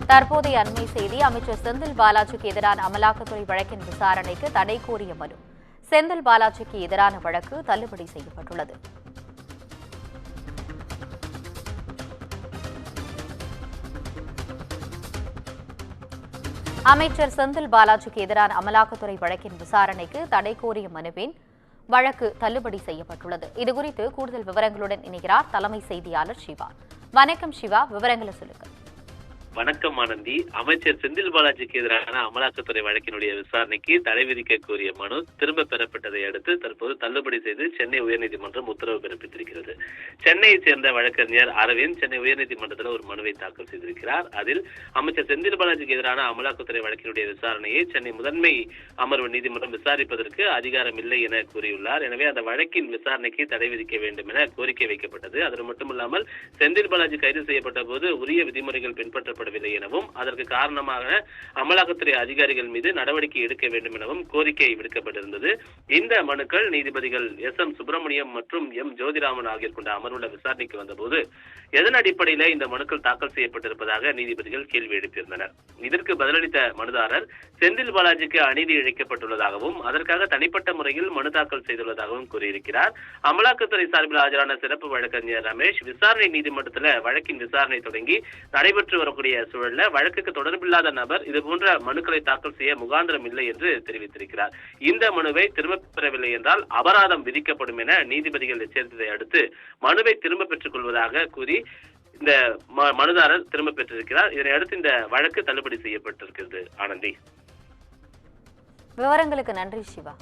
தற்போதைய அண்மை செய்தி. அமைச்சர் செந்தில் பாலாஜிக்கு எதிரான அமலாக்கத்துறை வழக்கின் விசாரணைக்கு தடை கோரிய மனு. செந்தில் பாலாஜிக்கு எதிரான வழக்கு தள்ளுபடி செய்யப்பட்டுள்ளது. அமைச்சர் செந்தில் பாலாஜிக்கு எதிரான அமலாக்கத்துறை வழக்கின் விசாரணைக்கு தடை கோரிய மனுவின் வழக்கு தள்ளுபடி செய்யப்பட்டுள்ளது. இதுகுறித்து கூடுதல் விவரங்களுடன் இணைகிறார் தலைமை செய்தியாளர் சிவா. வணக்கம் சிவா, விவரங்களை சொல்லுங்க. வணக்கம் ஆனந்தி. அமைச்சர் செந்தில் பாலாஜிக்கு எதிரான அமலாக்கத்துறை வழக்கினுடைய விசாரணைக்கு தடை விதிக்க கோரிய மனு திரும்ப பெறப்பட்டதை அடுத்து தற்போது தள்ளுபடி செய்து சென்னை உயர்நீதிமன்றம் உத்தரவு பிறப்பித்திருக்கிறது. சென்னையை சேர்ந்த வழக்கறிஞர் அரவிந்த் சென்னை உயர்நீதிமன்றத்தில் ஒரு மனுவை தாக்கல் செய்திருக்கிறார். அதில் அமைச்சர் செந்தில் பாலாஜிக்கு எதிரான அமலாக்கத்துறை வழக்கினுடைய விசாரணையை சென்னை முதன்மை அமர்வு நீதிமன்றம் விசாரிப்பதற்கு அதிகாரம் இல்லை என கூறியுள்ளார். எனவே அந்த வழக்கின் விசாரணைக்கு தடை விதிக்க வேண்டும் என கோரிக்கை வைக்கப்பட்டது. அது மட்டுமில்லாமல் செந்தில் பாலாஜி கைது செய்யப்பட்ட போது உரிய விதிமுறைகள் பின்பற்றப்பட எனவும் அதற்கு காரணமாக அமலாக்கத்துறை அதிகாரிகள் மீது நடவடிக்கை எடுக்க வேண்டும் எனவும் கோரிக்கை விடுக்கப்பட்டிருந்தது. இந்த மனுக்கள் நீதிபதிகள் எஸ்.எம். சுப்பிரமணியம் மற்றும் எம். ஜோதிராமன் ஆகியோர் கொண்ட அமர்வுள்ள விசாரணைக்கு வந்தபோது எதன் அடிப்படையில் இந்த மனுக்கள் தாக்கல் செய்யப்பட்டிருப்பதாக நீதிபதிகள் கேள்வி எழுப்பியிருந்தனர். இதற்கு பதிலளித்த மனுதாரர் செந்தில் பாலாஜிக்கு அநீதி இழைக்கப்பட்டுள்ளதாகவும் அதற்காக தனிப்பட்ட முறையில் மனு தாக்கல் செய்துள்ளதாகவும் கூறியிருக்கிறார். அமலாக்கத்துறை சார்பில் ஆஜரான சிறப்பு வழக்கறிஞர் ரமேஷ் விசாரணை நீதிமன்றத்தில் வழக்கின் விசாரணை தொடங்கி நடைபெற்று வரக்கூடிய சூழல்ல வழக்குக்கு தொடர்பில்லாத நபர் இதுபோன்ற மனுக்களை தாக்கல் செய்ய முகாந்திரம் இல்லை என்று தெரிவித்திருக்கிறார். இந்த மனுவை திரும்ப பெறவில்லை என்றால் அபராதம் விதிக்கப்படும் என நீதிபதிகள் எச்சரித்ததை அடுத்து மனுவை திரும்ப பெற்றுக் கொள்வதாக கூறி இந்த மனுதாரர் திரும்ப பெற்றிருக்கிறார். இதனை அடுத்து இந்த வழக்கு தள்ளுபடி செய்யப்பட்டிருக்கிறது. ஆனந்தி, விவரங்களுக்கு நன்றி சிவா.